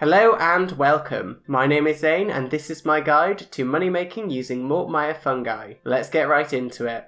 Hello and welcome. My name is Zane and this is my guide to money making using Mort Myre fungi. Let's get right into it.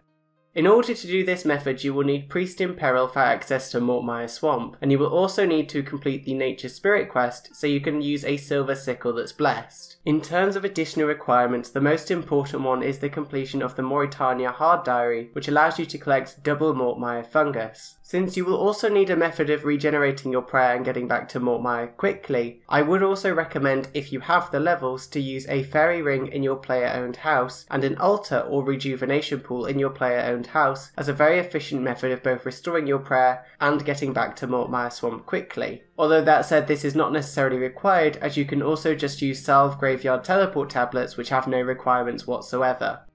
In order to do this method, you will need Priest in Peril for access to Mort Myre Swamp, and you will also need to complete the Nature Spirit quest so you can use a silver sickle that's blessed. In terms of additional requirements, the most important one is the completion of the Mauritania Hard Diary, which allows you to collect double Mort Myre fungus. Since you will also need a method of regenerating your prayer and getting back to Mort Myre quickly, I would also recommend, if you have the levels, to use a fairy ring in your player-owned house and an altar or rejuvenation pool in your player-owned house as a very efficient method of both restoring your prayer and getting back to Mort Myre Swamp quickly. Although that said, this is not necessarily required, as you can also just use Salve Graveyard Teleport tablets which have no requirements whatsoever.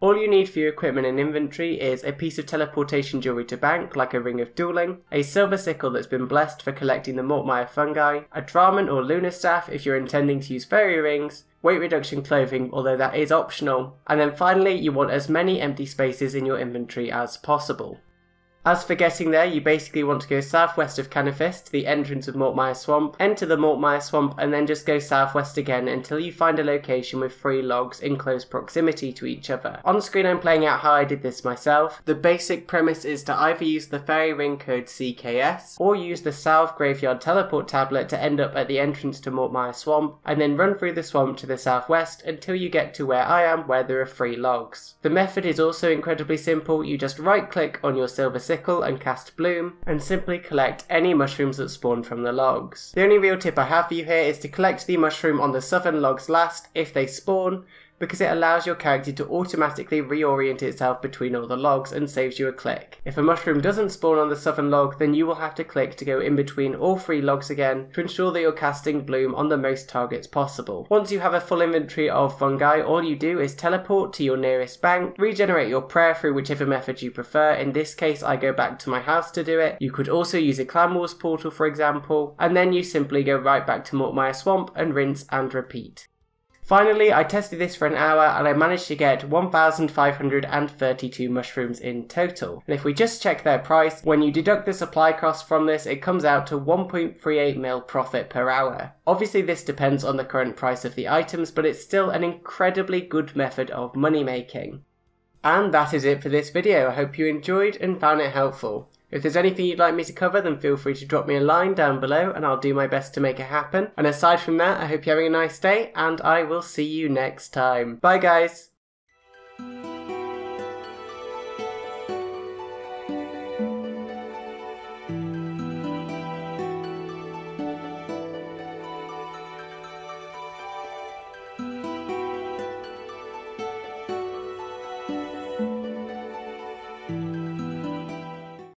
All you need for your equipment and inventory is a piece of teleportation jewelry to bank, like a ring of dueling, a silver sickle that's been blessed for collecting the Mort Myre fungi, a Draman or lunar staff if you're intending to use fairy rings, weight reduction clothing, although that is optional, and then finally you want as many empty spaces in your inventory as possible. As for getting there, you basically want to go southwest of Canifis to the entrance of Mort Myre Swamp, enter the Mort Myre Swamp, and then just go southwest again until you find a location with 3 logs in close proximity to each other. On screen I'm playing out how I did this myself. The basic premise is to either use the fairy ring code CKS, or use the Salve Graveyard Teleport tablet to end up at the entrance to Mort Myre Swamp, and then run through the swamp to the southwest until you get to where I am, where there are 3 logs. The method is also incredibly simple. You just right click on your silver sickle and cast Bloom, and simply collect any mushrooms that spawn from the logs. The only real tip I have for you here is to collect the mushroom on the southern logs last if they spawn, because it allows your character to automatically reorient itself between all the logs and saves you a click. If a mushroom doesn't spawn on the southern log, then you will have to click to go in between all 3 logs again to ensure that you're casting Bloom on the most targets possible. Once you have a full inventory of fungi, all you do is teleport to your nearest bank, regenerate your prayer through whichever method you prefer. In this case, I go back to my house to do it. You could also use a Clan Wars portal, for example, and then you simply go right back to Mort Myre Swamp and rinse and repeat. Finally, I tested this for an hour and I managed to get 1,532 mushrooms in total. And if we just check their price, when you deduct the supply cost from this, it comes out to 1.38 mil profit per hour. Obviously this depends on the current price of the items, but it's still an incredibly good method of money making. And that is it for this video. I hope you enjoyed and found it helpful. If there's anything you'd like me to cover, then feel free to drop me a line down below and I'll do my best to make it happen. And aside from that, I hope you're having a nice day and I will see you next time. Bye guys!